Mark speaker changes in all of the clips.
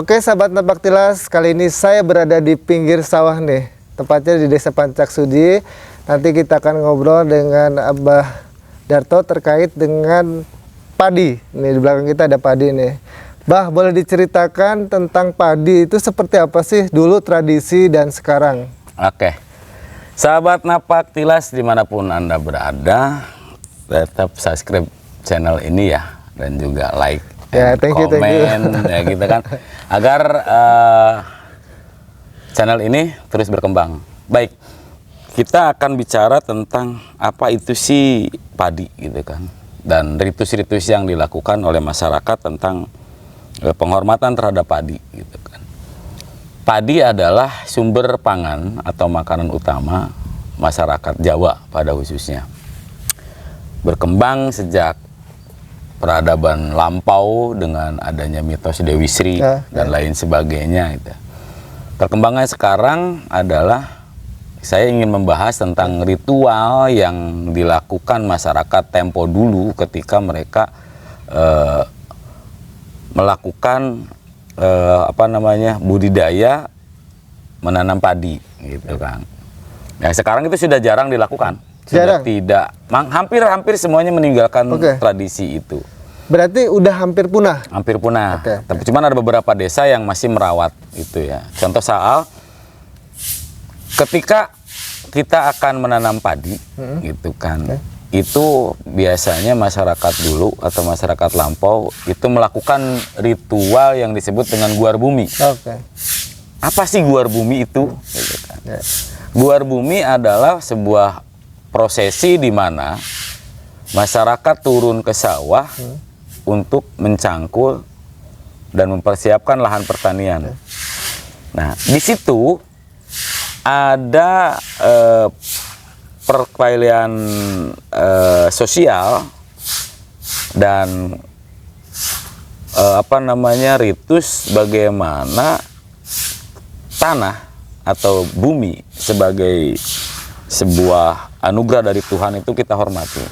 Speaker 1: Oke sahabat Napak Tilas, kali ini saya berada di pinggir sawah nih, tepatnya di Desa Pancaksudi. Nanti kita akan ngobrol dengan Abah Darto terkait dengan padi. Nih di belakang kita ada padi nih. Bah, boleh diceritakan tentang padi itu seperti apa sih dulu tradisi dan sekarang?
Speaker 2: Oke, sahabat Napak Tilas dimanapun Anda berada, tetap subscribe channel ini ya, dan juga like,
Speaker 1: ya, thank you.
Speaker 2: ya gitu kan, agar channel ini terus berkembang. Baik, kita akan bicara tentang apa itu sih padi gitu kan, dan ritus-ritus yang dilakukan oleh masyarakat tentang penghormatan terhadap padi gitu kan. Padi adalah sumber pangan atau makanan utama masyarakat Jawa pada khususnya. Berkembang sejak peradaban lampau dengan adanya mitos Dewi Sri dan lain sebagainya. Gitu. Perkembangan sekarang adalah saya ingin membahas tentang ritual yang dilakukan masyarakat tempo dulu ketika mereka melakukan budidaya menanam padi gitu kan. Nah, sekarang itu sudah jarang dilakukan. Sudah tidak, hampir semuanya meninggalkan tradisi itu.
Speaker 1: Berarti udah hampir punah?
Speaker 2: Hampir punah. Tapi cuman ada beberapa desa yang masih merawat itu ya. Contoh soal ketika kita akan menanam padi gitu kan. Itu biasanya masyarakat dulu atau masyarakat lampau itu melakukan ritual yang disebut dengan guar bumi. Apa sih guar bumi itu? Gitu kan. Guar bumi adalah sebuah prosesi di mana masyarakat turun ke sawah untuk mencangkul dan mempersiapkan lahan pertanian. Nah, di situ ada perkelahian sosial dan ritus bagaimana tanah atau bumi sebagai sebuah anugerah dari Tuhan itu kita hormati.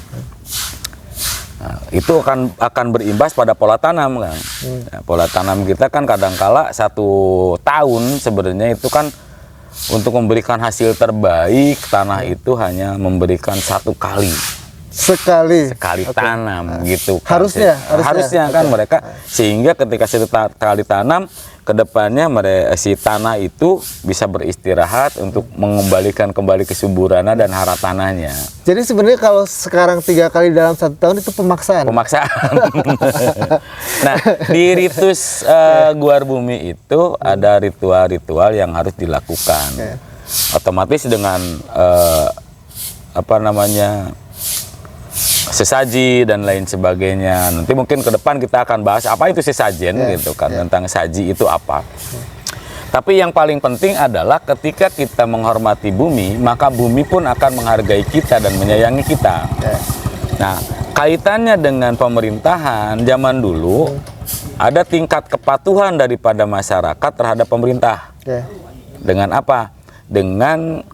Speaker 2: Nah, itu akan berimbas pada pola tanam kan. Nah, pola tanam kita kan kadangkala 1 tahun sebenarnya itu kan untuk memberikan hasil terbaik tanah itu hanya memberikan 1 kali. Sekali tanam gitu kan. Harusnya kan mereka, sehingga ketika 1 kali tanam, kedepannya si tanah itu bisa beristirahat untuk mengembalikan kembali kesuburannya dan hara tanahnya.
Speaker 1: Jadi sebenarnya kalau sekarang 3 kali dalam 1 tahun itu pemaksaan.
Speaker 2: Nah, di ritus guar bumi itu ada ritual-ritual yang harus dilakukan. Otomatis dengan sesaji dan lain sebagainya. Nanti mungkin ke depan kita akan bahas apa itu sesajen gitu kan, tentang saji itu apa. Tapi yang paling penting adalah ketika kita menghormati bumi, maka bumi pun akan menghargai kita dan menyayangi kita. Nah, kaitannya dengan pemerintahan zaman dulu ada tingkat kepatuhan daripada masyarakat terhadap pemerintah. Dengan apa? Dengan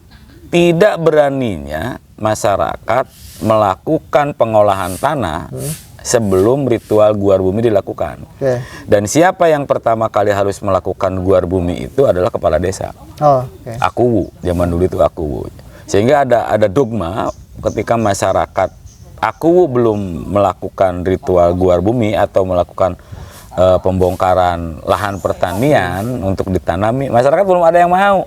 Speaker 2: tidak beraninya masyarakat melakukan pengolahan tanah sebelum ritual guar bumi dilakukan. Dan siapa yang pertama kali harus melakukan guar bumi itu adalah kepala desa. Akuwu, zaman dulu itu akuwu. Sehingga ada dogma ketika masyarakat akuwu belum melakukan ritual guar bumi atau melakukan pembongkaran lahan pertanian untuk ditanami, masyarakat belum ada yang mau.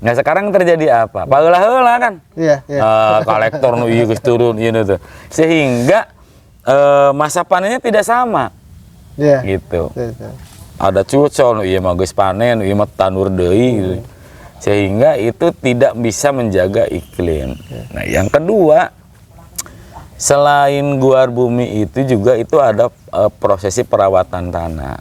Speaker 2: Nah, sekarang terjadi apa? Pageula-heula kan? Kolektor nu ieu geus turun ieu tuh. Sehingga masa panennya tidak sama. Gitu. Ada cucol nu ieu mah geus panen, ieu mah tanur deui gitu. Sehingga itu tidak bisa menjaga iklim. Nah, yang kedua, selain guar bumi itu juga itu ada prosesi perawatan tanah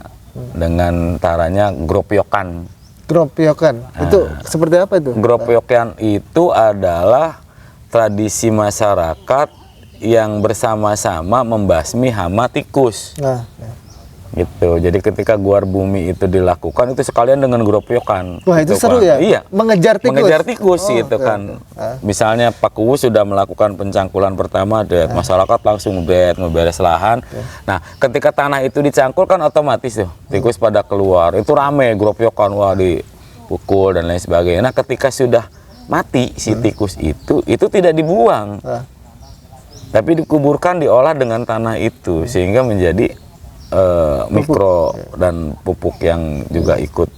Speaker 2: dengan caranya gropyokan.
Speaker 1: Itu seperti apa itu?
Speaker 2: Gropyokan itu adalah tradisi masyarakat yang bersama-sama membasmi hama tikus. gitu. Jadi ketika guar bumi itu dilakukan itu sekalian dengan geropokan.
Speaker 1: Wah, itu
Speaker 2: gitu
Speaker 1: seru
Speaker 2: kan.
Speaker 1: ya?
Speaker 2: Iya.
Speaker 1: Mengejar tikus?
Speaker 2: Mengejar tikus gitu
Speaker 1: oke,
Speaker 2: kan. Misalnya Pak Kuwu sudah melakukan pencangkulan pertama, masyarakat langsung ngeberes lahan. Nah, ketika tanah itu dicangkul kan otomatis tuh tikus pada keluar. Itu rame geropokan, wah dipukul dan lain sebagainya. Nah, ketika sudah mati si tikus itu tidak dibuang. Tapi dikuburkan, diolah dengan tanah itu sehingga menjadi mikro dan pupuk yang juga ikut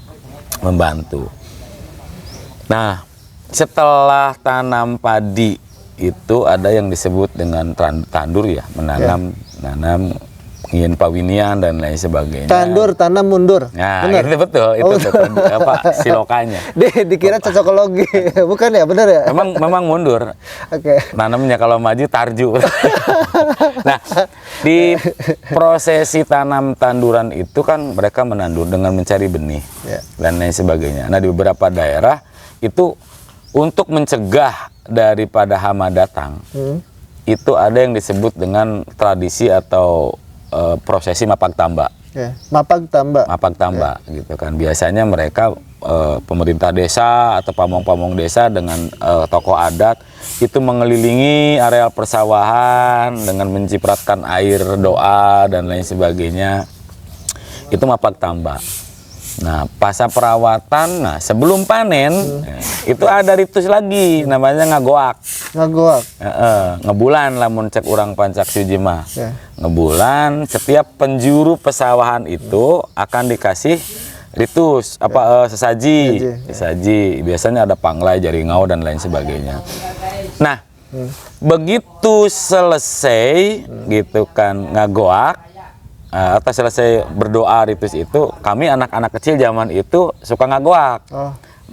Speaker 2: membantu. Nah, setelah tanam padi itu ada yang disebut dengan tandur ya, menanam ingin pawinian dan lain sebagainya.
Speaker 1: Tandur, tanam, mundur.
Speaker 2: Nah,
Speaker 1: bener?
Speaker 2: itu betul, apa silokanya.
Speaker 1: Dikira cocokologi, bukan ya, benar ya?
Speaker 2: Memang mundur.
Speaker 1: Oke.
Speaker 2: Nanamnya kalau maju tarju. Nah, di prosesi tanam tanduran itu kan mereka menandur dengan mencari benih dan lain sebagainya. Nah, di beberapa daerah itu untuk mencegah daripada hama datang, itu ada yang disebut dengan tradisi atau prosesi mapak tambak.
Speaker 1: Mapak tambak
Speaker 2: Gitu kan. Biasanya mereka pemerintah desa atau pamong-pamong desa dengan tokoh adat itu mengelilingi areal persawahan dengan mencipratkan air doa dan lain sebagainya. Itu mapak tambak. Nah, pasca perawatan, sebelum panen itu ada ritus lagi namanya ngagoak. Ngebulan lamun cek urang pancak suji mah. Ngebulan, setiap penjuru pesawahan itu akan dikasih ritus sesaji. Biasanya ada panglai, jaringau dan lain sebagainya. Nah, begitu selesai gitu kan ngagoak atau selesai berdoa ritus itu, kami anak-anak kecil zaman itu suka ngagoak,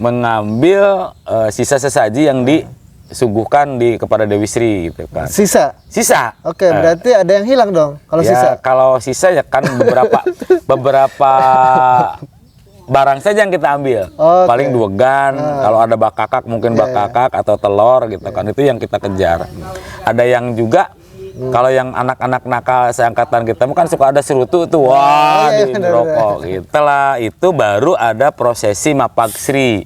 Speaker 2: mengambil sisa sesaji yang disuguhkan kepada Dewi Sri gitu kan. Sisa.
Speaker 1: Oke, berarti ada yang hilang dong kalau
Speaker 2: ya,
Speaker 1: sisa.
Speaker 2: Kalau sisa ya kan beberapa barang saja yang kita ambil. Paling duegan, kalau ada bakakak mungkin bakakak atau telur gitu kan, itu yang kita kejar. Ada yang juga kalau yang anak-anak nakal seangkatan kita kan suka ada serutu tuh, wah di rokok gitulah. Itu baru ada prosesi Mapag Sri.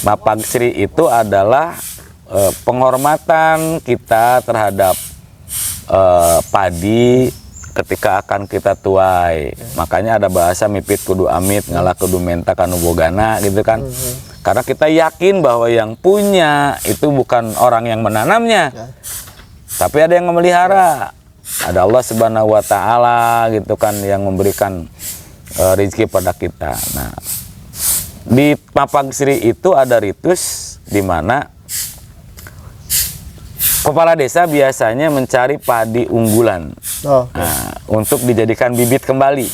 Speaker 2: Mapag Sri itu adalah penghormatan kita terhadap padi ketika akan kita tuai. Makanya ada bahasa mipit kudu amit, ngalah kudu menta kanu bogana gitu kan. Karena kita yakin bahwa yang punya itu bukan orang yang menanamnya, tapi ada yang memelihara. Ada Allah Subhanahu wa Ta'ala gitu kan yang memberikan rezeki pada kita. Nah, di Mapag Sri itu ada ritus di mana kepala desa biasanya mencari padi unggulan untuk dijadikan bibit kembali.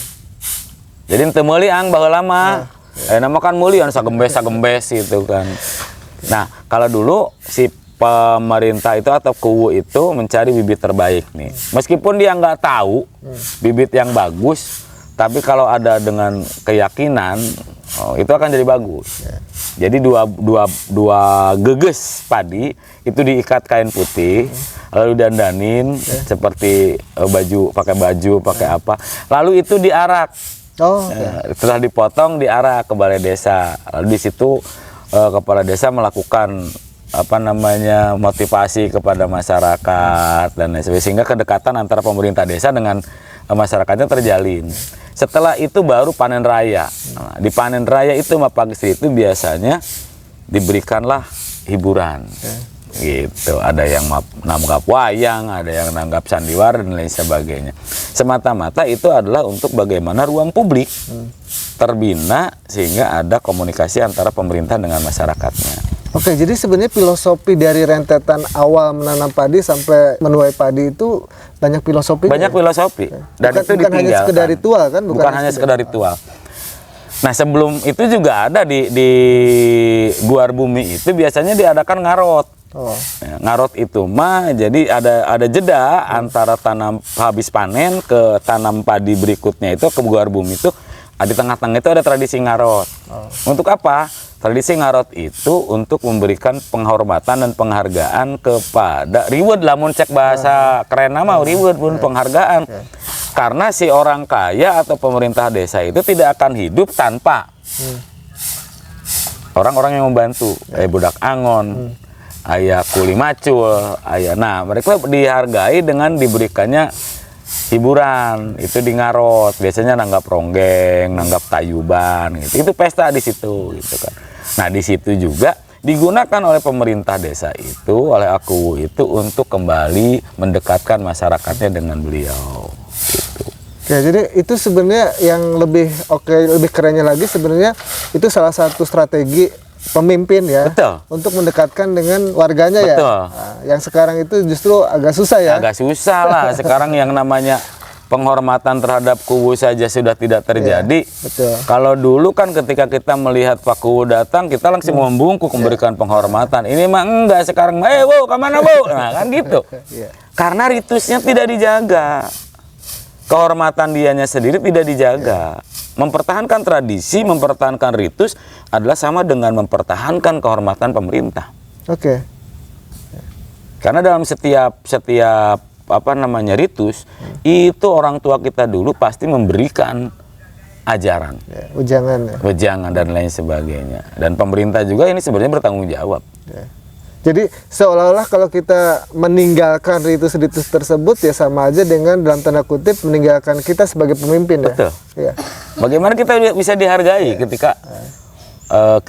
Speaker 2: Jadi ente meuli ang baheula mah. Nama kan meuli anu sagembes gitu kan. Nah, kalau dulu si pemerintah itu atau Kuwu itu mencari bibit terbaik nih. Meskipun dia nggak tahu bibit yang bagus, tapi kalau ada dengan keyakinan itu akan jadi bagus. Jadi dua geges padi itu diikat kain putih, lalu dandanin seperti pakai baju, pakai apa. Lalu itu diarak. Setelah dipotong diarak ke balai desa. Lalu di situ kepala desa melakukan motivasi kepada masyarakat dan lain sebagainya, sehingga kedekatan antara pemerintah desa dengan masyarakatnya terjalin. Setelah itu baru panen raya. Nah, di panen raya itu Mapag Sri itu biasanya diberikanlah hiburan. Gitu. Ada yang nanggap wayang, ada yang nanggap sandiwara dan lain sebagainya. Semata-mata itu adalah untuk bagaimana ruang publik terbina sehingga ada komunikasi antara pemerintah dengan masyarakatnya.
Speaker 1: Oke, jadi sebenarnya filosofi dari rentetan awal menanam padi sampai menuai padi itu banyak filosofi.
Speaker 2: Banyak filosofi. Dan itu
Speaker 1: bukan hanya sekedar ritual kan?
Speaker 2: Bukan hanya sekedar ritual. Nah, sebelum itu juga ada di Guar Bumi itu biasanya diadakan ngarot. Ngarot itu mah jadi ada jeda antara tanam habis panen ke tanam padi berikutnya itu ke Guar Bumi itu. Di tengah-tengah itu ada tradisi ngarot. Untuk apa? Tradisi ngarot itu untuk memberikan penghormatan dan penghargaan kepada riweuh, lamun cek bahasa keren nama riweuh pun penghargaan Karena si orang kaya atau pemerintah desa itu tidak akan hidup tanpa orang-orang yang membantu, budak angon, ayah kuli macul, ayah. Nah, mereka dihargai dengan diberikannya hiburan, itu di ngarot, biasanya nanggap ronggeng, nanggap tayuban, gitu. Itu pesta di situ, gitu kan. Nah, di situ juga digunakan oleh pemerintah desa itu, oleh Akuwu itu untuk kembali mendekatkan masyarakatnya dengan beliau. Gitu.
Speaker 1: Ya, jadi itu sebenarnya yang lebih lebih kerennya lagi sebenarnya itu salah satu strategi pemimpin ya.
Speaker 2: Betul.
Speaker 1: Untuk mendekatkan dengan warganya.
Speaker 2: Betul.
Speaker 1: Ya. Nah, yang sekarang itu justru agak susah ya.
Speaker 2: Agak susah lah. Sekarang yang namanya penghormatan terhadap Kuwu saja sudah tidak terjadi.
Speaker 1: Ya, betul.
Speaker 2: Kalau dulu kan ketika kita melihat Pak Kuwu datang, kita langsung membungkuk memberikan penghormatan. Ini mah enggak, sekarang wow, kemana wow? Nah kan gitu.
Speaker 1: Ya.
Speaker 2: Karena ritusnya tidak dijaga. Kehormatan dianya sendiri tidak dijaga. Mempertahankan tradisi, mempertahankan ritus adalah sama dengan mempertahankan kehormatan pemerintah.
Speaker 1: Oke.
Speaker 2: Karena dalam setiap ritus itu orang tua kita dulu pasti memberikan ajaran, wejangan dan lain sebagainya. Dan pemerintah juga ini sebenarnya bertanggung jawab.
Speaker 1: Ya. Jadi seolah-olah kalau kita meninggalkan ritus-ritus tersebut ya sama aja dengan dalam tanda kutip meninggalkan kita sebagai pemimpin.
Speaker 2: Betul.
Speaker 1: Ya.
Speaker 2: Bagaimana kita bisa dihargai ketika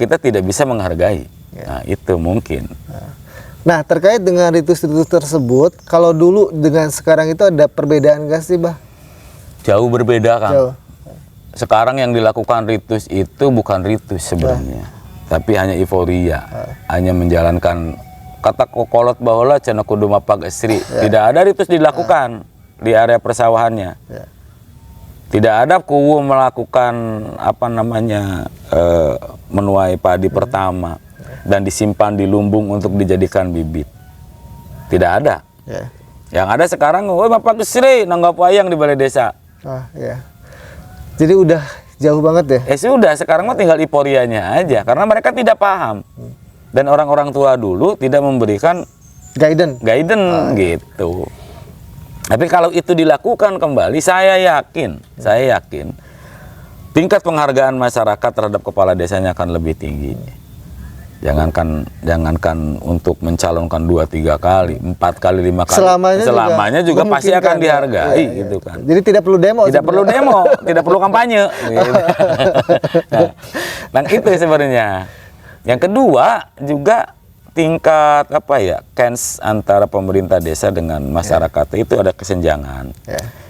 Speaker 2: kita tidak bisa menghargai? Nah, itu mungkin.
Speaker 1: Nah, terkait dengan ritus-ritus tersebut, kalau dulu dengan sekarang itu ada perbedaan nggak sih, Bah?
Speaker 2: Jauh berbeda, Kang.
Speaker 1: Jauh.
Speaker 2: Sekarang yang dilakukan ritus itu bukan ritus sebenarnya, tapi hanya euforia, hanya menjalankan kata kokolot bahola cenah kudu mapag estri. Tidak ada ritus dilakukan di area persawahannya. Tidak ada Kuwu melakukan menuai padi pertama dan disimpan di lumbung untuk dijadikan bibit. Tidak ada. Yang ada sekarang, mapag estri nanggap wayang di balai desa.
Speaker 1: Jadi udah jauh banget ya?
Speaker 2: Sudah, sekarang mah tinggal euforianya aja, karena mereka tidak paham. Dan orang-orang tua dulu tidak memberikan guidance gitu. Tapi kalau itu dilakukan kembali, saya yakin tingkat penghargaan masyarakat terhadap kepala desanya akan lebih tinggi. Jangankan untuk mencalonkan 2-3 kali, 4 kali, 5 kali, selamanya juga pasti akan dihargai, gitu kan.
Speaker 1: Jadi tidak perlu demo.
Speaker 2: Tidak perlu kampanye. Gitu. Nah, itu sebenarnya. Yang kedua juga tingkat kans antara pemerintah desa dengan masyarakat itu ada kesenjangan.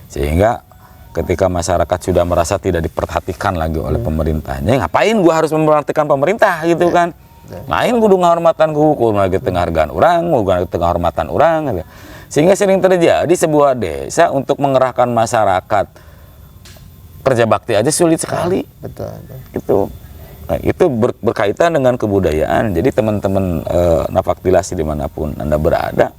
Speaker 2: Sehingga ketika masyarakat sudah merasa tidak diperhatikan lagi oleh pemerintahnya, ngapain gua harus memperhatikan pemerintah gitu kan? Lain kudu ngahormatan kudu tengah hargaan orang, kudu tengah hormatan orang gitu. Sehingga sering terjadi sebuah desa untuk mengerahkan masyarakat kerja bakti aja sulit sekali.
Speaker 1: Betul.
Speaker 2: Itu. Nah, itu berkaitan dengan kebudayaan. Jadi teman-teman Nafaktilasi dimanapun Anda berada,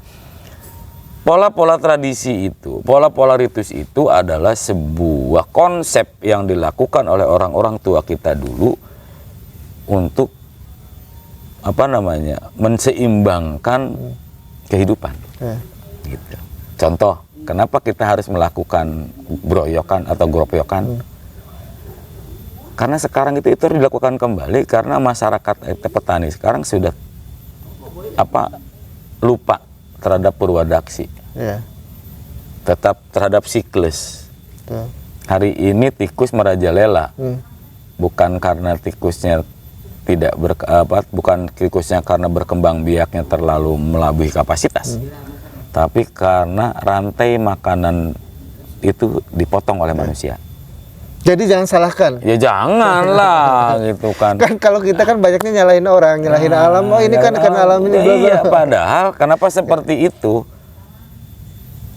Speaker 2: pola-pola tradisi itu, pola-pola ritus itu adalah sebuah konsep yang dilakukan oleh orang-orang tua kita dulu untuk menseimbangkan kehidupan. Gitu. Contoh, kenapa kita harus melakukan broyokan atau gropyokan? Karena sekarang itu harus dilakukan kembali karena masyarakat petani sekarang sudah lupa terhadap purwadaksi. Tetap terhadap siklus. Hari ini tikus merajalela. Bukan karena tikusnya bukan tikusnya karena berkembang biaknya terlalu melampaui kapasitas. Tapi karena rantai makanan itu dipotong oleh manusia.
Speaker 1: Jadi jangan salahkan.
Speaker 2: Ya janganlah gitu kan.
Speaker 1: Kan kalau kita kan banyaknya nyalahin orang, nyalahin alam. Oh ini kan karena alam ini.
Speaker 2: Iya, padahal kenapa seperti itu?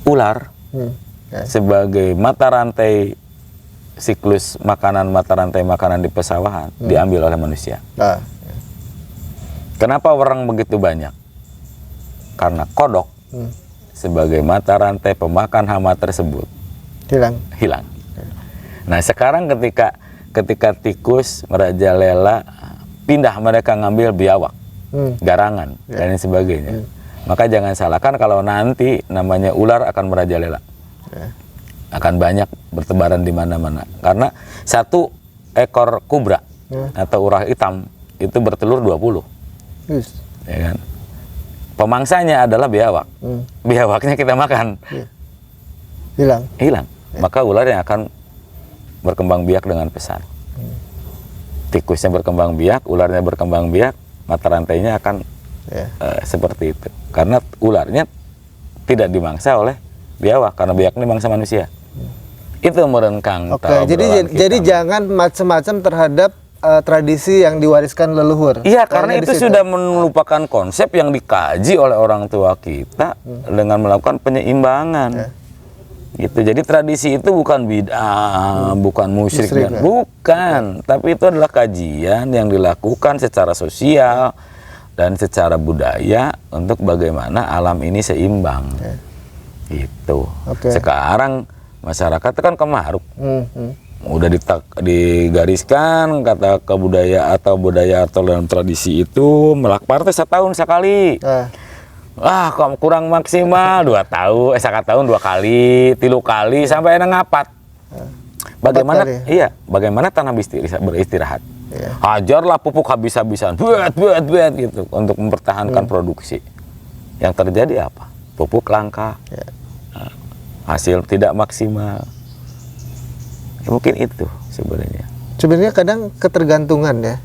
Speaker 2: Ular sebagai mata rantai siklus mata rantai makanan di pesawahan diambil oleh manusia. Kenapa orang begitu banyak? Karena kodok sebagai mata rantai pemakan hama tersebut hilang. Nah sekarang ketika tikus merajalela, pindah mereka ngambil biawak, garangan dan lain sebagainya. Maka jangan salahkan kalau nanti namanya ular akan merajalela. akan banyak bertebaran di mana-mana. Karena satu ekor kobra atau ular hitam itu bertelur 20.
Speaker 1: Yes.
Speaker 2: Ya kan? Pemangsanya adalah biawak. Biawaknya kita makan.
Speaker 1: Hilang.
Speaker 2: Maka ular yang akan berkembang biak dengan pesat. Tikusnya berkembang biak, ularnya berkembang biak, mata rantainya akan seperti itu. Karena ularnya tidak dimangsa oleh biawak, karena biak ini mangsa manusia. Itu merenkang.
Speaker 1: Oke, jadi jangan macam-macam terhadap tradisi yang diwariskan leluhur.
Speaker 2: Iya, karena itu sudah melupakan konsep yang dikaji oleh orang tua kita dengan melakukan penyeimbangan. Gitu. Jadi tradisi itu bukan bid'ah, bukan musyrik, bukan. Tapi itu adalah kajian yang dilakukan secara sosial dan secara budaya untuk bagaimana alam ini seimbang. Gitu. Sekarang masyarakat kan kemaruk. Udah digariskan kata kebudayaan atau budaya atau dalam tradisi itu melakpar teh setahun sekali. Kurang maksimal 2 tahun, 1 tahun 2 kali, 3 kali sampai enak ngapat. Bagaimana? Iya, bagaimana tanah beristirahat? Hajarlah pupuk habis-habisan, buat gitu untuk mempertahankan produksi. Yang terjadi apa? Pupuk langka, hasil tidak maksimal. Mungkin itu sebenarnya.
Speaker 1: Sebenarnya kadang ketergantungan ya.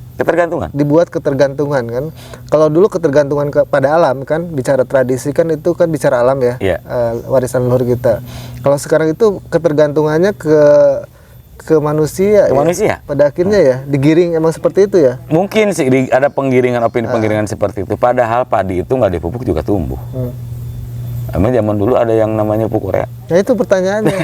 Speaker 1: Dibuat ketergantungan kan. Kalau dulu ketergantungan pada alam kan, bicara tradisi kan itu kan bicara alam ya. Warisan leluhur kita. Kalau sekarang itu ketergantungannya ke manusia. Pada akhirnya ya digiring emang seperti itu ya.
Speaker 2: Mungkin sih ada penggiringan seperti itu. Padahal padi itu nggak dipupuk juga tumbuh. Emang zaman dulu ada yang namanya pupuk urea.
Speaker 1: Nah itu pertanyaannya.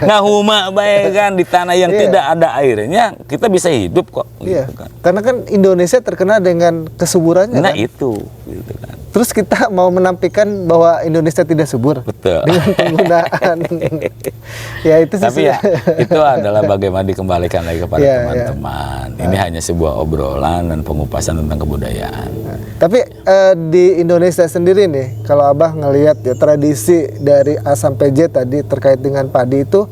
Speaker 2: Nah huma baik kan di tanah yang tidak ada airnya kita bisa hidup kok.
Speaker 1: Iya.
Speaker 2: Gitu kan.
Speaker 1: Karena kan Indonesia terkenal dengan kesuburannya.
Speaker 2: Nah
Speaker 1: kan?
Speaker 2: itu. Gitu kan.
Speaker 1: Terus kita mau menampilkan bahwa Indonesia tidak subur.
Speaker 2: Betul.
Speaker 1: Dengan penggunaan. Ya itu sih.
Speaker 2: Tapi ya itu adalah bagaimana dikembalikan lagi kepada teman-teman. Ini hanya sebuah obrolan dan pengupasan tentang kebudayaan.
Speaker 1: Tapi di Indonesia sendiri nih, kalau Abah ngelihat ya tradisi dari A sampai Z tadi terkait dengan padi itu,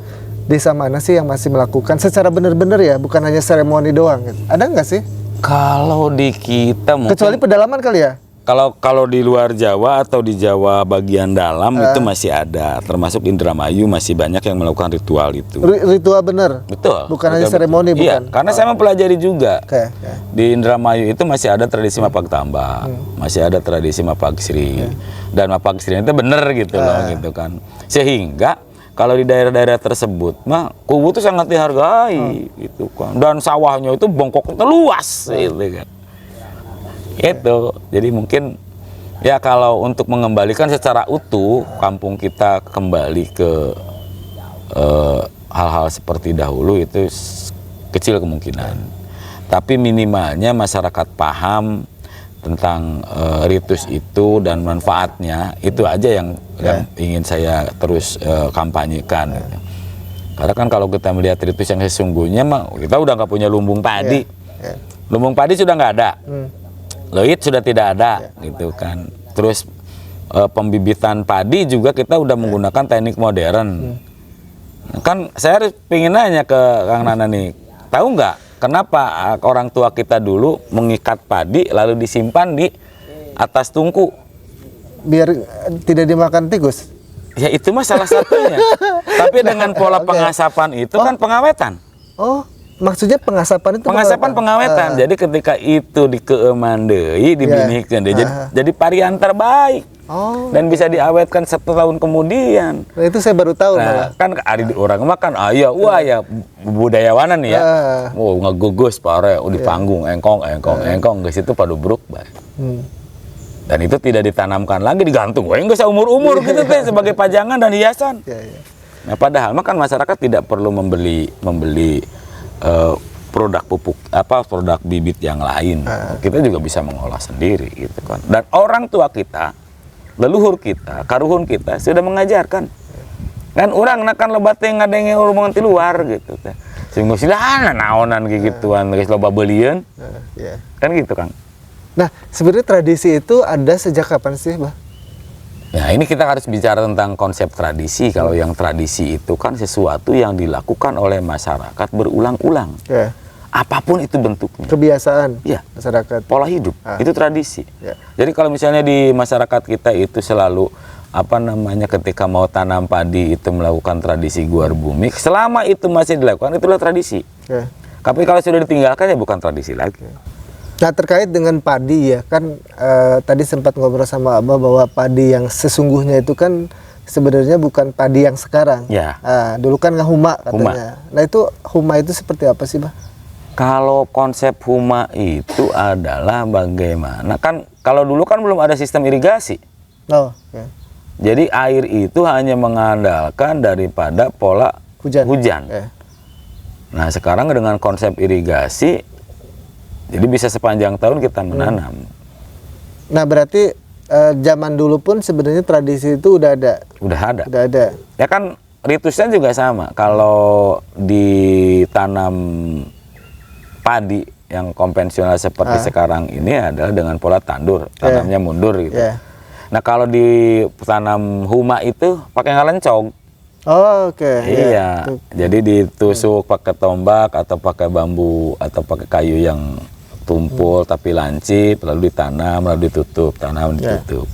Speaker 1: desa mana sih yang masih melakukan secara benar-benar ya, bukan hanya seremoni doang gitu. Ada nggak sih?
Speaker 2: Kalau di kita mungkin
Speaker 1: kecuali pedalaman kali ya.
Speaker 2: Kalau di luar Jawa atau di Jawa bagian dalam itu masih ada, termasuk Indramayu masih banyak yang melakukan ritual itu.
Speaker 1: Ritual benar.
Speaker 2: Betul.
Speaker 1: Bukan hanya seremoni,
Speaker 2: iya,
Speaker 1: bukan.
Speaker 2: karena saya mempelajari juga. Di Indramayu itu masih ada tradisi mapak tambak, masih ada tradisi mapak sri. Dan mapak sri itu benar gitu loh gitu kan. Sehingga kalau di daerah-daerah tersebut mah kubu itu sangat dihargai gitu kan. Dan sawahnya itu bongkok luas gitu kan. Itu jadi mungkin ya kalau untuk mengembalikan secara utuh kampung kita kembali ke hal-hal seperti dahulu itu kecil kemungkinan, tapi minimalnya masyarakat paham tentang ritus itu dan manfaatnya, itu aja yang ingin saya terus kampanyekan gitu. Karena kan kalau kita melihat ritus yang sesungguhnya mah kita udah nggak punya lumbung padi, lumbung padi sudah nggak ada. Loit sudah tidak ada gitu kan. Terus pembibitan padi juga kita udah menggunakan teknik modern. Kan saya harus pingin nanya ke Kang Nana nih, tahu nggak kenapa orang tua kita dulu mengikat padi lalu disimpan di atas tungku?
Speaker 1: Biar tidak dimakan tikus.
Speaker 2: Ya itu mah salah satunya. Tapi dengan pola pengasapan itu kan pengawetan.
Speaker 1: Maksudnya pengasapan itu
Speaker 2: pengawetan. Jadi ketika itu dikeeman deui, dibinihkeun deui, jadi varian terbaik. Dan bisa diawetkan 1 tahun kemudian.
Speaker 1: Nah, itu saya baru tahu.
Speaker 2: Kan ari orang makan ya budayawanan ya. Ngagugus pare di panggung engkong geus itu padubruk bae. Dan itu tidak ditanamkan lagi, digantung we geus umur-umur gitu teh sebagai pajangan dan hiasan. Nah, padahal mah kan masyarakat tidak perlu membeli produk pupuk produk bibit yang lain. Kita juga bisa mengolah sendiri gitu kan. Dan orang tua kita, leluhur kita, karuhun kita sudah mengajarkan. Kan orang nakan loba teh ngadenge omongan ti luar gitu teh. Sehingga silahana naonan gituan geus loba beulieun. Kan gitu, Kang.
Speaker 1: Nah, sebenarnya tradisi itu ada sejak kapan sih, Bah?
Speaker 2: Nah, ini kita harus bicara tentang konsep tradisi. Kalau yang tradisi itu kan sesuatu yang dilakukan oleh masyarakat berulang-ulang.
Speaker 1: Ya.
Speaker 2: Apapun itu bentuknya.
Speaker 1: Kebiasaan
Speaker 2: Ya.
Speaker 1: masyarakat.
Speaker 2: Pola hidup, itu tradisi.
Speaker 1: Ya.
Speaker 2: Jadi kalau misalnya di masyarakat kita itu selalu ketika mau tanam padi itu melakukan tradisi guar bumi, selama itu masih dilakukan itulah tradisi.
Speaker 1: Ya.
Speaker 2: Tapi kalau sudah ditinggalkan ya bukan tradisi lagi.
Speaker 1: Nah, terkait dengan padi ya kan tadi sempat ngobrol sama Abah bahwa padi yang sesungguhnya itu kan sebenarnya bukan padi yang sekarang.
Speaker 2: Ya.
Speaker 1: Dulu kan huma katanya. Nah, itu huma itu seperti apa sih, Bah?
Speaker 2: Kalau konsep huma itu adalah bagaimana, kan kalau dulu kan belum ada sistem irigasi.
Speaker 1: Oh, ya.
Speaker 2: Jadi air itu hanya mengandalkan daripada pola hujan.
Speaker 1: Ya.
Speaker 2: Nah, sekarang dengan konsep irigasi, jadi bisa sepanjang tahun kita menanam.
Speaker 1: Nah, berarti zaman dulu pun sebenarnya tradisi itu udah ada.
Speaker 2: Udah ada.
Speaker 1: Udah ada.
Speaker 2: Ya kan ritusnya juga sama. Kalau ditanam padi yang konvensional seperti sekarang ini adalah dengan pola tandur, tanamnya mundur gitu.
Speaker 1: Yeah.
Speaker 2: Nah, kalau ditanam huma itu pakai ngalencong.
Speaker 1: Oh, oke.
Speaker 2: Iya. Jadi ditusuk pakai tombak atau pakai bambu atau pakai kayu yang tumpul tapi lancip, lalu ditanam, lalu ditutup, tanam, ditutup.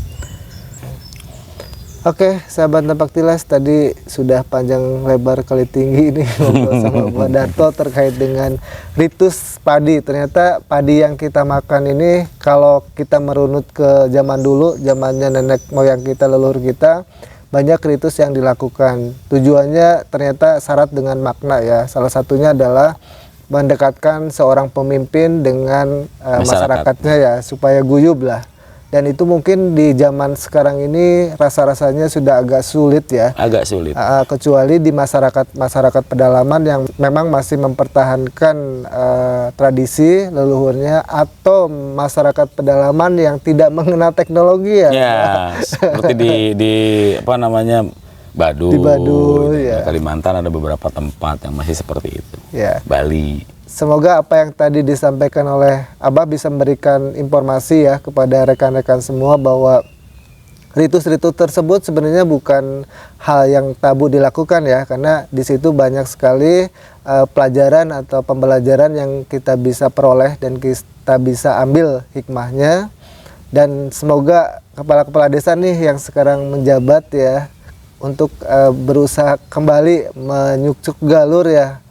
Speaker 1: Oke, sahabat Tapak Tilas, tadi sudah panjang lebar kali tinggi ini ngobrol sama Pak Darto terkait dengan ritus padi. Ternyata padi yang kita makan ini kalau kita merunut ke zaman dulu, zamannya nenek moyang kita, leluhur kita, banyak ritus yang dilakukan. Tujuannya ternyata syarat dengan makna ya. Salah satunya adalah mendekatkan seorang pemimpin dengan masyarakatnya ya, supaya guyub lah. Dan itu mungkin di zaman sekarang ini rasa-rasanya sudah agak sulit ya.
Speaker 2: Agak sulit.
Speaker 1: Kecuali di masyarakat pedalaman yang memang masih mempertahankan tradisi leluhurnya, atau masyarakat pedalaman yang tidak mengenal teknologi ya.
Speaker 2: Ya, seperti di Baduy.
Speaker 1: Di Baduy, ya.
Speaker 2: Kalimantan ada beberapa tempat yang masih seperti itu.
Speaker 1: Ya.
Speaker 2: Bali.
Speaker 1: Semoga apa yang tadi disampaikan oleh Abah bisa memberikan informasi ya kepada rekan-rekan semua bahwa ritus-ritus tersebut sebenarnya bukan hal yang tabu dilakukan ya, karena di situ banyak sekali pelajaran atau pembelajaran yang kita bisa peroleh dan kita bisa ambil hikmahnya. Dan semoga kepala-kepala desa nih yang sekarang menjabat ya untuk berusaha kembali menyucuk galur ya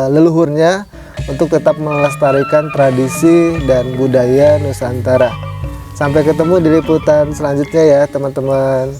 Speaker 1: leluhurnya untuk tetap melestarikan tradisi dan budaya Nusantara. Sampai ketemu di liputan selanjutnya ya teman-teman.